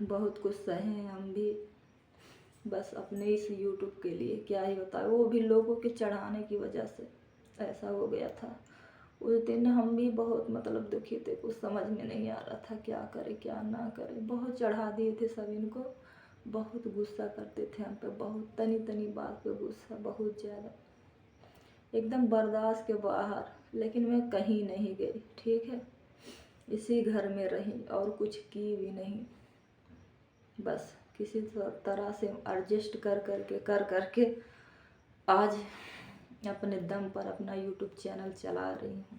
बहुत कुछ सहे हैं हम भी, बस अपने इस यूट्यूब के लिए। क्या ही बताए, वो भी लोगों के चढ़ाने की वजह से ऐसा हो गया था। उस दिन हम भी बहुत मतलब दुखी थे, कुछ समझ में नहीं आ रहा था क्या करें क्या ना करें। बहुत चढ़ा दिए थे सब इनको, बहुत गुस्सा करते थे हम पे, बहुत तनी तनी बात पे गुस्सा, बहुत ज़्यादा, एकदम बर्दाश्त के बाहर। लेकिन मैं कहीं नहीं गई, ठीक है, इसी घर में रही और कुछ की भी नहीं। बस किसी तरह से एडजस्ट कर करके आज अपने दम पर अपना यूट्यूब चैनल चला रही हूँ,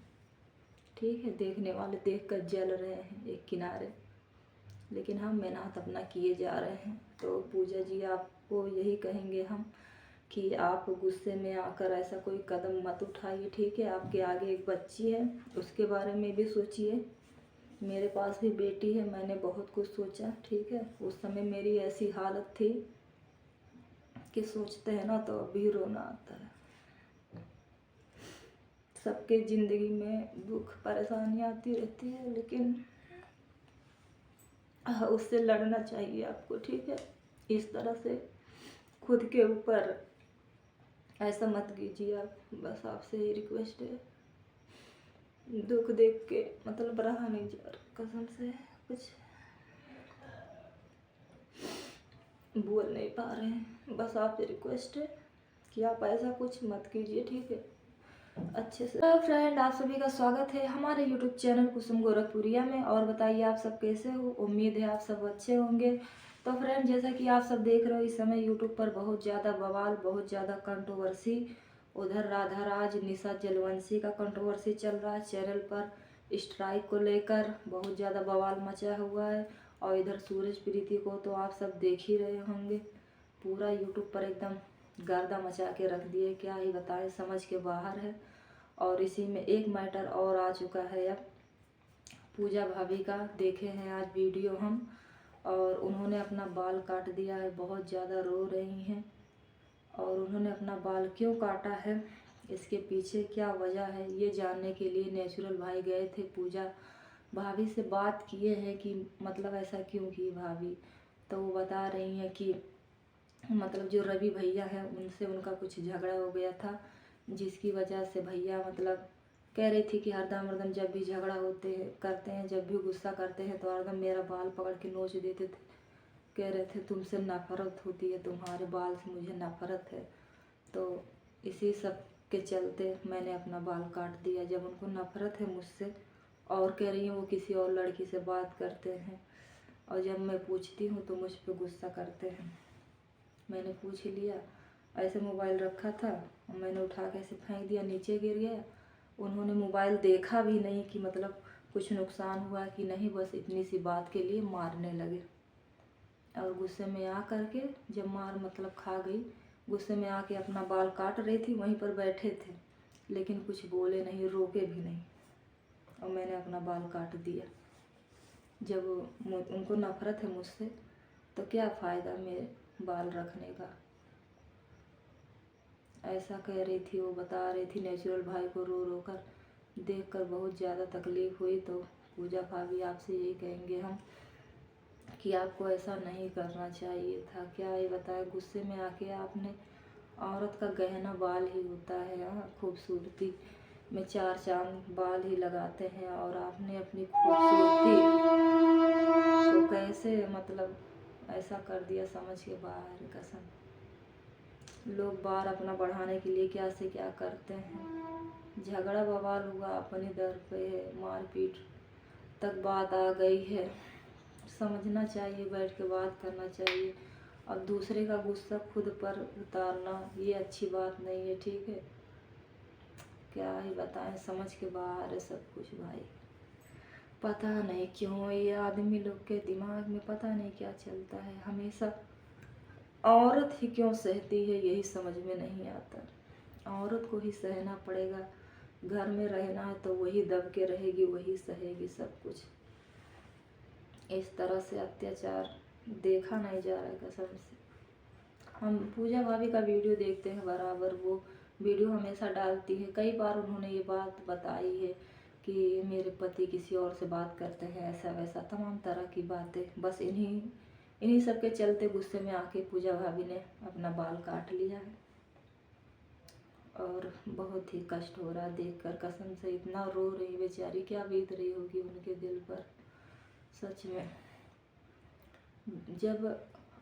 ठीक है। देखने वाले देख कर जल रहे हैं एक किनारे, लेकिन हम मेहनत अपना किए जा रहे हैं। तो पूजा जी आपको यही कहेंगे हम कि आप गुस्से में आकर ऐसा कोई कदम मत उठाइए, ठीक है। आपके आगे एक बच्ची है, उसके बारे में भी सोचिए। मेरे पास भी बेटी है, मैंने बहुत कुछ सोचा, ठीक है। उस समय मेरी ऐसी हालत थी कि सोचते हैं ना तो अभी रोना आता है। सबके ज़िंदगी में दुख परेशानी आती रहती है, लेकिन उससे लड़ना चाहिए आपको, ठीक है। इस तरह से खुद के ऊपर ऐसा मत कीजिए आप, बस आपसे ही रिक्वेस्ट है। दुख देख के मतलब रहा नहीं जा रहा, कसम से कुछ बोल नहीं पा रहे हैं। बस आपसे रिक्वेस्ट है कि आप ऐसा कुछ मत कीजिए, ठीक है, अच्छे से। तो फ्रेंड, आप सभी का स्वागत है हमारे यूट्यूब चैनल कुसुम गोरखपुरिया में। और बताइए आप सब कैसे हो, उम्मीद है आप सब अच्छे होंगे। तो फ्रेंड, जैसा कि आप सब देख रहे हो, इस समय यूट्यूब पर बहुत ज़्यादा बवाल, बहुत ज़्यादा कंट्रोवर्सी, उधर राधा राज निशा जलवंशी का कंट्रोवर्सी चल रहा है चैनल पर। स्ट्राइक को लेकर बहुत ज़्यादा बवाल मचा हुआ है। और इधर सूरज प्रीति को तो आप सब देख ही रहे होंगे, पूरा यूट्यूब पर एकदम गर्दा मचा के रख दिए, क्या ही बताएं, समझ के बाहर है। और इसी में एक मैटर और आ चुका है अब, पूजा भाभी का देखे हैं आज वीडियो हम, और उन्होंने अपना बाल काट दिया है, बहुत ज़्यादा रो रही हैं। और उन्होंने अपना बाल क्यों काटा है, इसके पीछे क्या वजह है, ये जानने के लिए नेचुरल भाई गए थे, पूजा भाभी से बात किए हैं कि मतलब ऐसा क्यों की भाभी। तो वो बता रही हैं कि मतलब जो रवि भैया हैं उनसे उनका कुछ झगड़ा हो गया था, जिसकी वजह से भैया मतलब कह रही थी कि हरदम जब भी झगड़ा होते हैं करते हैं, जब भी गुस्सा करते हैं तो हरदम मेरा बाल पकड़ के नोच देते थे। कह रहे थे तुमसे नफरत होती है, तुम्हारे बाल से मुझे नफरत है। तो इसी सब के चलते मैंने अपना बाल काट दिया, जब उनको नफरत है मुझसे। और कह रही हैं वो किसी और लड़की से बात करते हैं, और जब मैं पूछती हूँ तो मुझ पर गुस्सा करते हैं। मैंने पूछ लिया, ऐसे मोबाइल रखा था और मैंने उठा के ऐसे फेंक दिया, नीचे गिर गया। उन्होंने मोबाइल देखा भी नहीं कि मतलब कुछ नुकसान हुआ कि नहीं, बस इतनी सी बात के लिए मारने लगे। और गुस्से में आ करके जब मार मतलब खा गई, गुस्से में आके अपना बाल काट रही थी, वहीं पर बैठे थे, लेकिन कुछ बोले नहीं, रोके भी नहीं, और मैंने अपना बाल काट दिया। जब उनको नफरत है मुझसे तो क्या फ़ायदा मेरे बाल रखने का, ऐसा कह रही थी। वो बता रही थी नेचुरल भाई को, रो रो कर देख कर बहुत ज़्यादा तकलीफ़ हुई। तो पूजा भाभी आपसे यही कहेंगे हम कि आपको ऐसा नहीं करना चाहिए था। क्या ये बताए, गुस्से में आके आपने, औरत का गहना बाल ही होता है, खूबसूरती में चार चांद बाल ही लगाते हैं, और आपने अपनी खूबसूरती को कैसे मतलब ऐसा कर दिया, समझ के बाहर है कसम। लोग बार अपना बढ़ाने के लिए क्या से क्या करते हैं। झगड़ा बवाल हुआ अपने दर पे है, मारपीट तक बात आ गई है। समझना चाहिए, बैठ के बात करना चाहिए। अब दूसरे का गुस्सा खुद पर उतारना ये अच्छी बात नहीं है, ठीक है। क्या ही बताएं, समझ के बाहर है सब कुछ भाई। पता नहीं क्यों ये आदमी लोग के दिमाग में पता नहीं क्या चलता है, हमेशा औरत ही क्यों सहती है, यही समझ में नहीं आता। औरत को ही सहना पड़ेगा, घर में रहना है तो वही दब के रहेगी, वही सहेगी सब कुछ। इस तरह से अत्याचार देखा नहीं जा रहा है कसम से। हम पूजा भाभी का वीडियो देखते हैं बराबर, वो वीडियो हमेशा डालती है। कई बार उन्होंने ये बात बताई है कि मेरे पति किसी और से बात करते हैं, ऐसा वैसा तमाम तरह की बातें, बस इन्हीं इन्हीं सब के चलते गुस्से में आके पूजा भाभी ने अपना बाल काट लिया है और बहुत ही कष्ट हो रहा देखकर, कसम से इतना रो रही बेचारी, क्या बीत रही होगी उनके दिल पर। सच में जब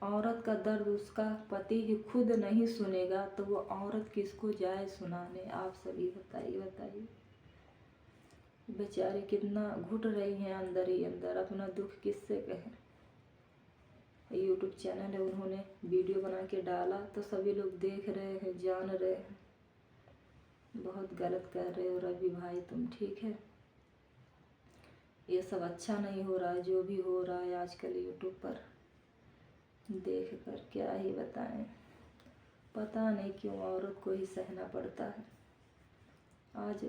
औरत का दर्द उसका पति ही खुद नहीं सुनेगा तो वो औरत किसको जाए सुनाने। आप सभी बताइए बेचारी कितना घुट रही हैं अंदर ही अंदर, अपना दुख किससे कहें। यूट्यूब चैनल है, उन्होंने वीडियो बना के डाला तो सभी लोग देख रहे हैं, जान रहे हैं। बहुत गलत कर रहे हो रवि भाई, तुम ठीक है? ये सब अच्छा नहीं हो रहा है जो भी हो रहा है आजकल यूट्यूब पर, देख कर क्या ही बताएं। पता नहीं क्यों औरत को ही सहना पड़ता है। आज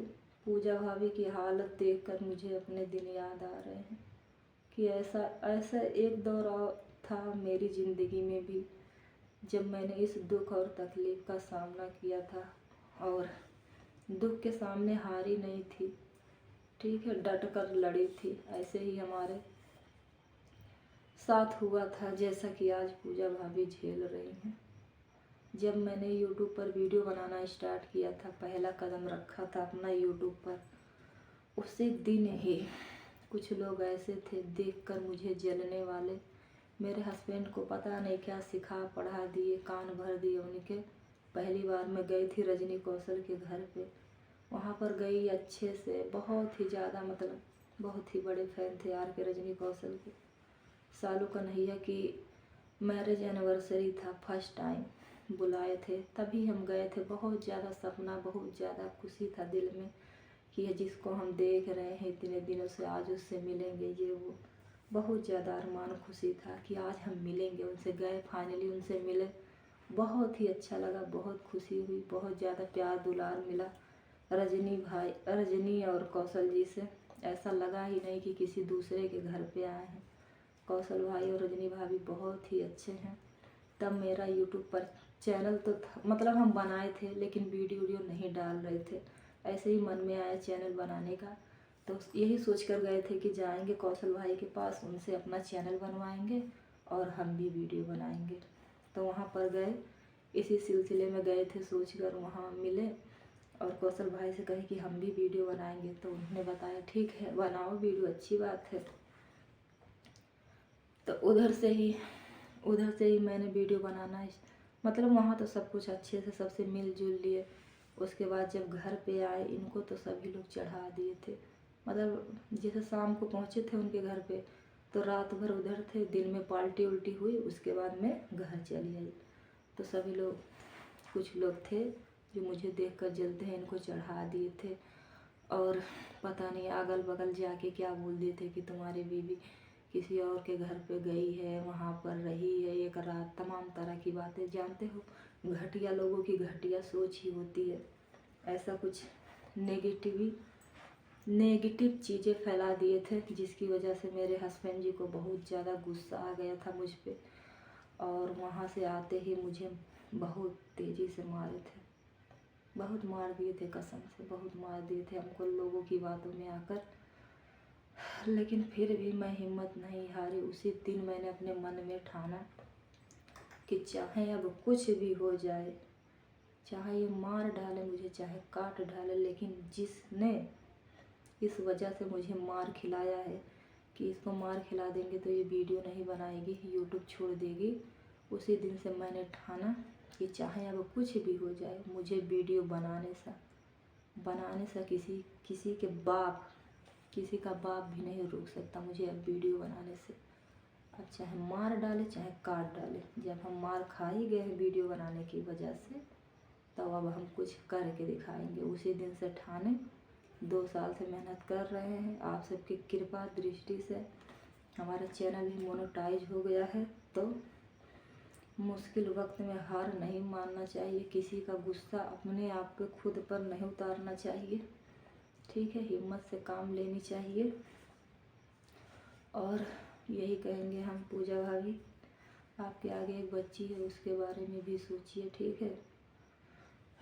पूजा भाभी की हालत देखकर मुझे अपने दिन याद आ रहे हैं कि ऐसा एक दौर था मेरी ज़िंदगी में भी जब मैंने इस दुख और तकलीफ़ का सामना किया था और दुख के सामने हारी नहीं थी, ठीक है, डट कर लड़ी थी। ऐसे ही हमारे साथ हुआ था जैसा कि आज पूजा भाभी झेल रही हैं। जब मैंने यूट्यूब पर वीडियो बनाना स्टार्ट किया था, पहला कदम रखा था अपना यूट्यूब पर, उसी दिन ही कुछ लोग ऐसे थे देखकर मुझे जलने वाले। मेरे हस्बैंड को पता नहीं क्या सिखा पढ़ा दिए, कान भर दिए उनके। पहली बार मैं गई थी रजनी कौशल के घर पे, वहाँ पर गई अच्छे से, बहुत ही ज़्यादा, मतलब बहुत ही बड़े फैन थे यार के रजनी कौशल के। सालू कन्हैया की मैरिज एनिवर्सरी था, फर्स्ट टाइम बुलाए थे, तभी हम गए थे। बहुत ज़्यादा सपना, बहुत ज़्यादा खुशी था दिल में कि ये जिसको हम देख रहे हैं इतने दिनों से, आज उससे मिलेंगे, ये वो बहुत ज़्यादा अरमान, खुशी था कि आज हम मिलेंगे उनसे। गए, फाइनली उनसे मिले, बहुत ही अच्छा लगा, बहुत खुशी हुई, बहुत ज़्यादा प्यार दुलार मिला रजनी और कौशल जी से। ऐसा लगा ही नहीं कि किसी दूसरे के घर पे आए हैं। कौशल भाई और रजनी भाभी बहुत ही अच्छे हैं। तब मेरा यूट्यूब पर चैनल तो था, मतलब हम बनाए थे लेकिन वीडियो नहीं डाल रहे थे। ऐसे ही मन में आया चैनल बनाने का, तो यही सोच कर गए थे कि जाएंगे कौशल भाई के पास, उनसे अपना चैनल बनवाएंगे और हम भी वीडियो बनाएंगे। तो वहाँ पर गए, इसी सिलसिले में गए थे, सोच कर वहाँ मिले और कौशल भाई से कहे कि हम भी वीडियो बनाएंगे। तो उन्होंने बताया ठीक है बनाओ वीडियो, अच्छी बात है। तो उधर से ही मैंने वीडियो बनाना, मतलब वहाँ तो सब कुछ अच्छे से सबसे मिलजुल लिए। उसके बाद जब घर पे आए, इनको तो सभी लोग चढ़ा दिए थे, मतलब जैसे शाम को पहुँचे थे उनके घर पे तो रात भर उधर थे, दिन में पार्टी उल्टी हुई, उसके बाद मैं घर चली आई। तो सभी लोग, कुछ लोग थे जो मुझे देखकर जलते हैं, इनको चढ़ा दिए थे और पता नहीं अगल बगल जाके क्या बोल दिए थे कि तुम्हारी बीवी किसी और के घर पे गई है, वहाँ पर रही है एक रात, तमाम तरह की बातें। जानते हो घटिया लोगों की घटिया सोच ही होती है। ऐसा कुछ नेगेटिव चीज़ें फैला दिए थे जिसकी वजह से मेरे हस्बैंड जी को बहुत ज़्यादा गुस्सा आ गया था मुझ पे और वहाँ से आते ही मुझे बहुत तेज़ी से मारे थे, बहुत मार दिए थे, कसम से बहुत मार दिए थे हमको लोगों की बातों में आकर। लेकिन फिर भी मैं हिम्मत नहीं हारी। उसी दिन मैंने अपने मन में ठाना कि चाहे अब कुछ भी हो जाए, चाहे ये मार डाले मुझे, चाहे काट डाले, लेकिन जिसने इस वजह से मुझे मार खिलाया है कि इसको मार खिला देंगे तो ये वीडियो नहीं बनाएगी, यूट्यूब छोड़ देगी। उसी दिन से मैंने ठाना कि चाहे अब कुछ भी हो जाए, मुझे वीडियो बनाने सा किसी का बाप भी नहीं रोक सकता मुझे अब वीडियो बनाने से। अब चाहे मार डाले चाहे काट डाले, जब हम मार खा ही गए हैं वीडियो बनाने की वजह से, तो अब हम कुछ करके दिखाएंगे। उसी दिन से ठाने 2 साल से मेहनत कर रहे हैं। आप सबकी कृपा दृष्टि से हमारा चैनल भी मोनेटाइज हो गया है। तो मुश्किल वक्त में हार नहीं मानना चाहिए, किसी का गुस्सा अपने आप पे खुद पर नहीं उतारना चाहिए, ठीक है, हिम्मत से काम लेनी चाहिए। और यही कहेंगे हम पूजा भाभी, आपके आगे एक बच्ची है, उसके बारे में भी सोचिए, ठीक है।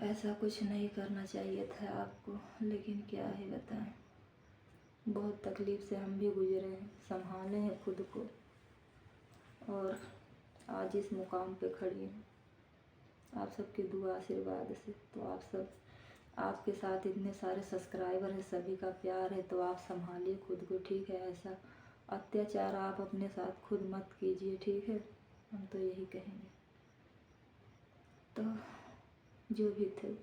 ऐसा कुछ नहीं करना चाहिए था आपको, लेकिन क्या ही बताएं, बहुत तकलीफ़ से हम भी गुजरे हैं, संभाले हैं खुद को। और आज इस मुकाम पे खड़ी हूँ आप सबके दुआ आशीर्वाद से। तो आप सब, आपके साथ इतने सारे सब्सक्राइबर हैं, सभी का प्यार है, तो आप संभालिए खुद को, ठीक है। ऐसा अत्याचार आप अपने साथ खुद मत कीजिए, ठीक है। हम तो यही कहेंगे। तो जो भी थे,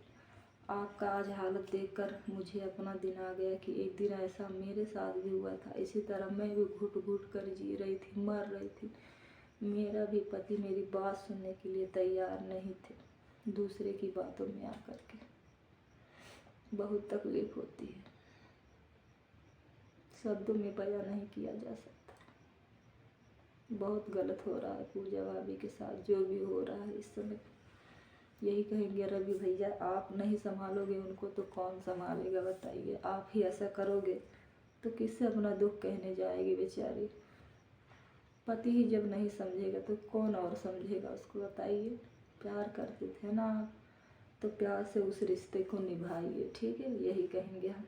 आपका आज हालत देखकर मुझे अपना दिन आ गया कि एक दिन ऐसा मेरे साथ भी हुआ था। इसी तरह मैं भी घुट घुट कर जी रही थी, मर रही थी। मेरा भी पति मेरी बात सुनने के लिए तैयार नहीं थे, दूसरे की बातों में आकर के। बहुत तकलीफ होती है, शब्दों में बयां नहीं किया जा सकता। बहुत गलत हो रहा है पूजा भाभी के साथ, जो भी हो रहा है इस समय। यही कहेंगे रवि भैया, आप नहीं संभालोगे उनको तो कौन संभालेगा बताइए। आप ही ऐसा करोगे तो किससे अपना दुख कहने जाएगी बेचारी। पति ही जब नहीं समझेगा तो कौन और समझेगा उसको बताइए। प्यार करते थे ना आप, तो प्यार से उस रिश्ते को निभाइए, ठीक है। यही कहेंगे हम।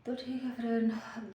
तो ठीक है फ्रेंड,